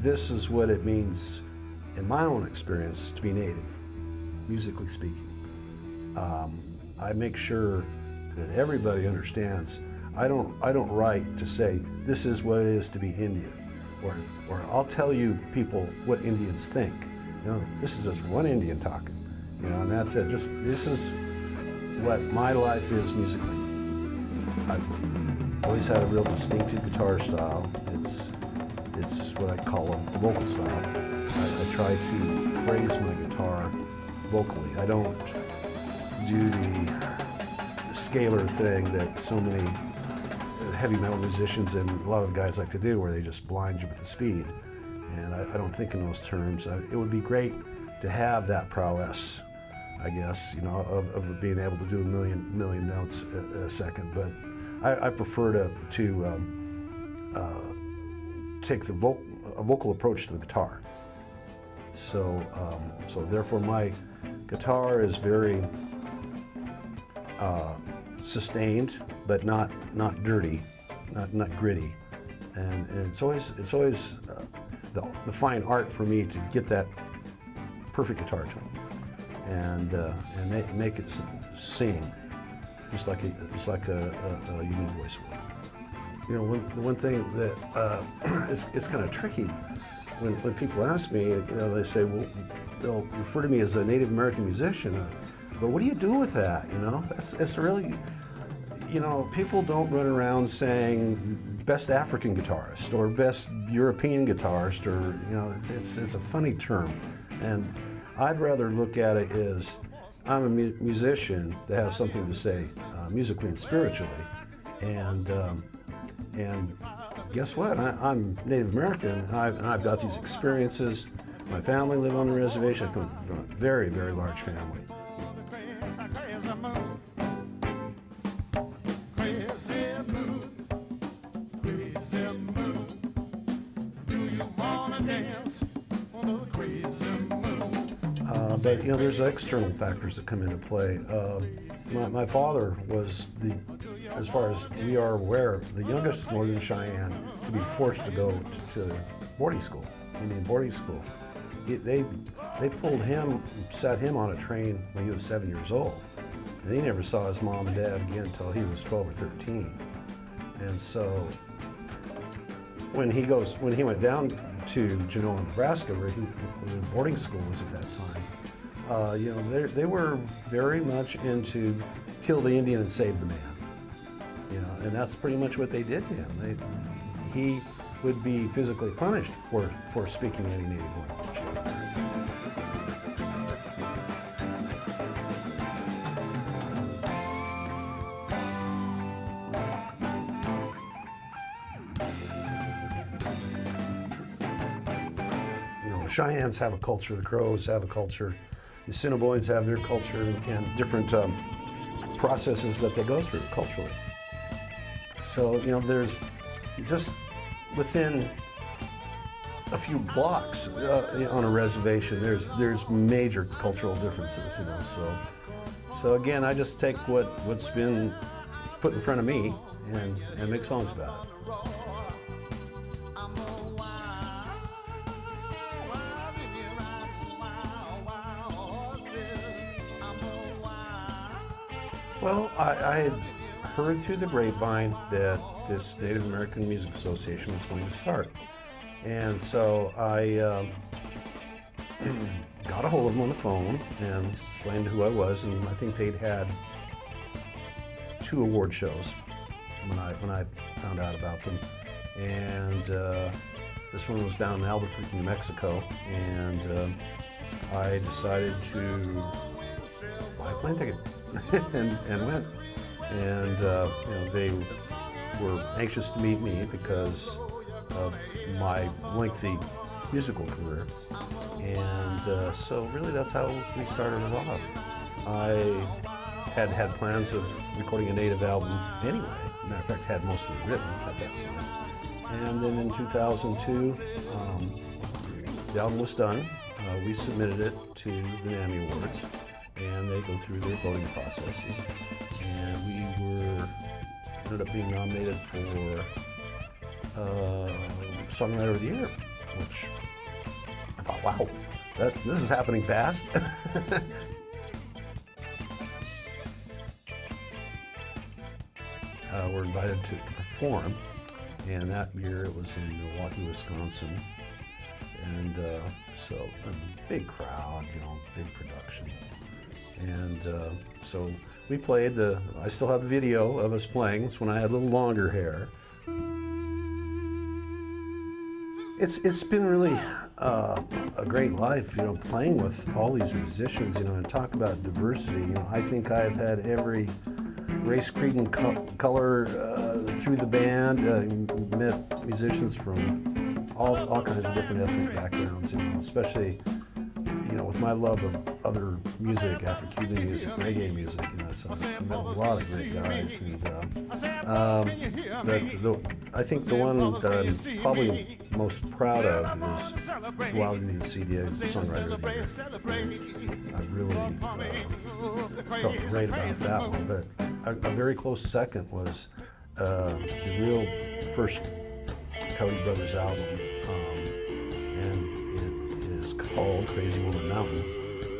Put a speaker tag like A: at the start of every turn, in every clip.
A: this is what it means, in my own experience, to be native, musically speaking. I make sure that everybody understands. I don't write to say this is what it is to be Indian, or I'll tell you people what Indians think. You know, this is just one Indian talking. You know, and that's it. Just this is what my life is musically. I've always had a real distinctive guitar style. It's what I call a vocal style. I try to phrase my guitar vocally. I don't do the scalar thing that so many heavy metal musicians and a lot of guys like to do, where they just blind you with the speed. And I don't think in those terms. It would be great to have that prowess, I guess, you know, of being able to do a million notes a second. But I prefer to take a vocal approach to the guitar. So therefore my guitar is very sustained, but not dirty, not gritty, and it's always the fine art for me to get that perfect guitar tone and make it sing just like a human voice would. You know, the one thing that it's kind of tricky when people ask me, you know, they say, well, they'll refer to me as a Native American musician, but what do you do with that? You know, it's really, you know, people don't run around saying best African guitarist or best European guitarist, or, you know, it's a funny term. And I'd rather look at it as I'm a musician that has something to say musically and spiritually. And guess what? I'm Native American, and I've got these experiences. My family live on the reservation. I come from a very, very large family. But you know, there's external factors that come into play. My father was as far as we are aware, the youngest Northern Cheyenne to be forced to go to boarding school, Indian boarding school. They pulled him, sat him on a train when he was 7 years old, and he never saw his mom and dad again until he was 12 or 13. And so when he went down to Genoa, Nebraska, where the boarding school was at that time, you know, they were very much into kill the Indian and save the man. You know, and that's pretty much what they did to him. He would be physically punished for speaking any native language. You know, the Cheyennes have a culture, the Crows have a culture, the Assiniboines have their culture, and different processes that they go through culturally. So, you know, there's just within a few blocks on a reservation, there's major cultural differences, you know. So again, I just take what's been put in front of me and make songs about it. Well, I had heard through the grapevine that this Native American Music Association was going to start. And so I got a hold of them on the phone and explained who I was, and I think they'd had 2 award shows when I found out about them. And this one was down in Albuquerque, New Mexico, and I decided to buy a plane ticket and went. And you know, they were anxious to meet me because of my lengthy musical career, and so really that's how we started it off. I had plans of recording a native album anyway. Matter of fact, had most of it written at that point. And then in 2002, the album was done. We submitted it to the NAMI Awards, and they go through their voting processes. And we ended up being nominated for Songwriter of the Year which I thought, wow, this is happening fast. We're invited to perform, and that year it was in Milwaukee, Wisconsin, and so a big crowd, big production, and so we played. I still have a video of us playing. It's when I had a little longer hair. It's been really a great life, playing with all these musicians, and talk about diversity. I think I've had every race, creed, and color through the band. Met musicians from all kinds of different ethnic backgrounds, especially with my love of other music, Afro-Cuban music, reggae music. So I met a lot of great guys, and I think the one that I'm probably most proud of is Wild Indian CDA Songwriter of the Year. I really felt great about that one, but a very close second was the real first Coyote Brothers album, and it is called Crazy Woman Mountain,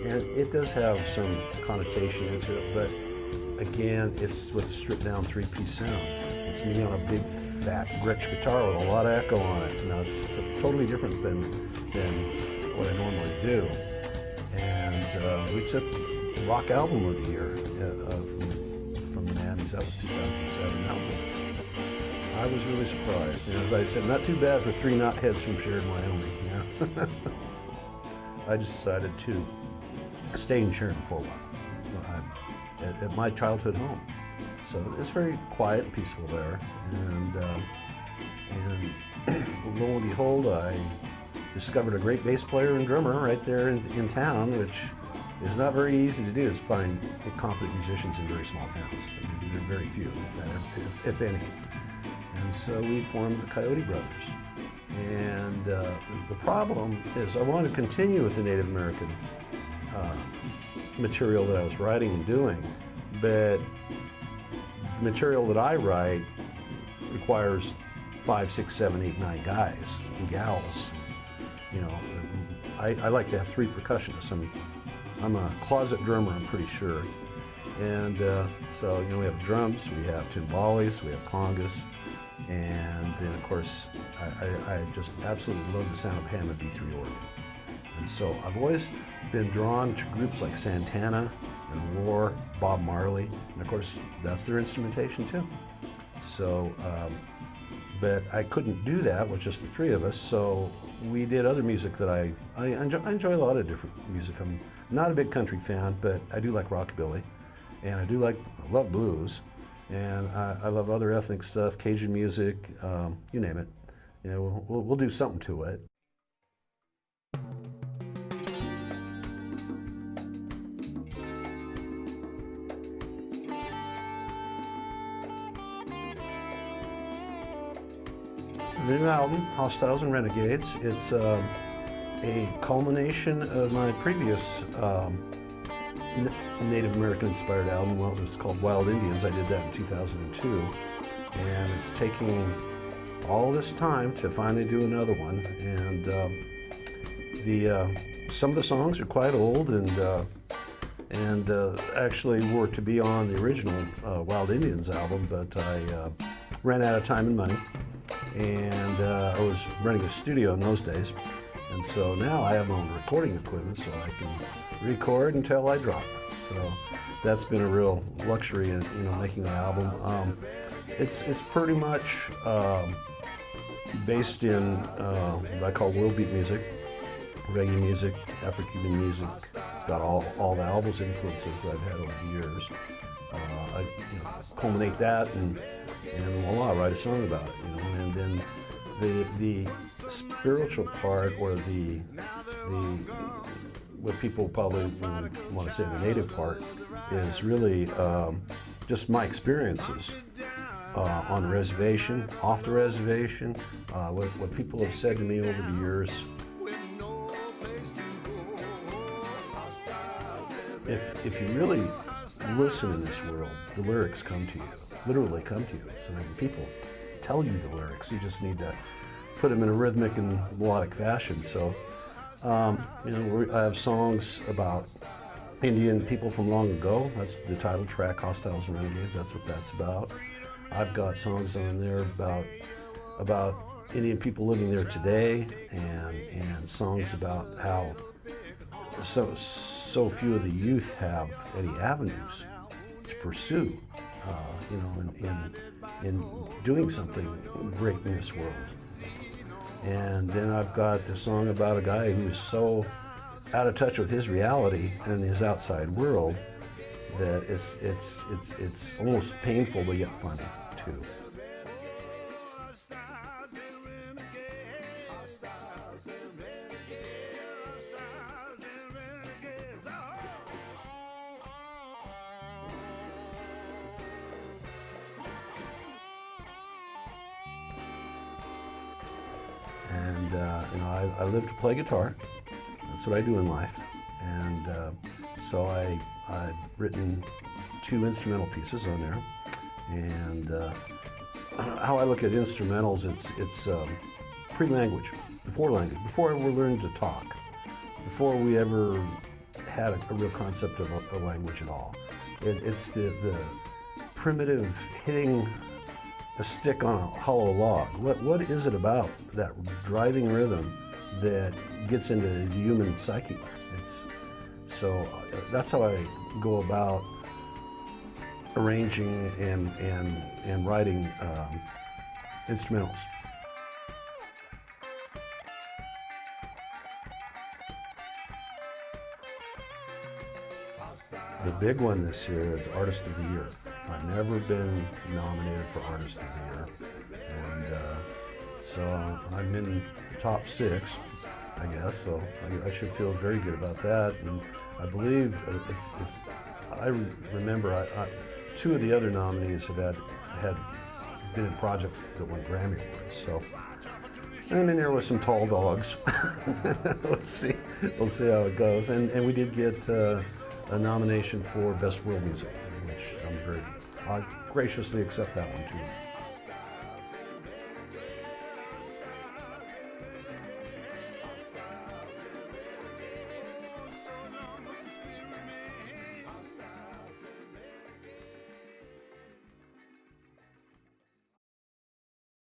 A: and it does have some connotation into it, but again, it's with a stripped down 3-piece sound. It's me on a big fat Gretsch guitar with a lot of echo on it. It's totally different than what I normally do. And we took Rock Album of the Year from the Nannies. That was 2007. I was really surprised. As I said, not too bad for 3 knotheads from Sheridan, Wyoming. I just decided to stay in Sheridan for a while, at my childhood home. So it's very quiet and peaceful there. And lo and behold, I discovered a great bass player and drummer right there in town, which is not very easy to do, is find competent musicians in very small towns. There are very few, if any. And so we formed the Coyote Brothers. And the problem is I wanted to continue with the Native American material that I was writing and doing, but the material that I write requires 5, 6, 7, 8, 9 guys and gals. I like to have 3 percussionists. I'm a closet drummer, I'm pretty sure. And so we have drums, we have timbales, we have congas, and then of course I just absolutely love the sound of Hammond B3 organ. And so I've always been drawn to groups like Santana and War, Bob Marley, and of course that's their instrumentation too. So, but I couldn't do that with just the 3 of us, so we did other music that I enjoy a lot of different music. I'm not a big country fan, but I do like rockabilly, and I love blues, and I love other ethnic stuff, Cajun music, you name it. We'll do something to it. The new album, Hostiles and Renegades, it's a culmination of my previous Native American inspired album. Well, it was called Wild Indians. I did that in 2002, and it's taking all this time to finally do another one. And some of the songs are quite old, and actually were to be on the original Wild Indians album, but I ran out of time and money. And I was running a studio in those days, and so now I have my own recording equipment, so I can record until I drop. So that's been a real luxury in making an album. It's pretty much based in what I call world beat music, reggae music, Afro-Cuban music. It's got all the Elvis influences that I've had over the years. I culminate that and voila, write a song about it, and then the spiritual part, or the what people probably want to say the native part, is really just my experiences on the reservation, off the reservation, what people have said to me over the years. If you really listen in this world, the lyrics come to you, literally come to you. So when people tell you the lyrics, you just need to put them in a rhythmic and melodic fashion. So, I have songs about Indian people from long ago. That's the title track, Hostiles and Renegades. That's what that's about. I've got songs on there about Indian people living there today, and songs about how so few of the youth have any avenues to pursue, in doing something great in this world. And then I've got the song about a guy who's so out of touch with his reality and his outside world that it's almost painful but yet funny too. And I live to play guitar. That's what I do in life. And so I've written 2 instrumental pieces on there. And how I look at instrumentals, it's pre-language, before we're learning to talk, before we ever had a real concept of a language at all. It's the primitive hitting a stick on a hollow log. What is it about that driving rhythm that gets into the human psyche? So that's how I go about arranging and writing instrumentals. The big one this year is Artist of the Year. I've never been nominated for Artist of the Year, and so I'm in the top 6, I guess. So I should feel very good about that. And I believe, if I remember, 2 of the other nominees had been in projects that won Grammy Awards. So I'm in there with some tall dogs. We'll see how it goes. And we did get a nomination for Best World Music, which I graciously accept that one too.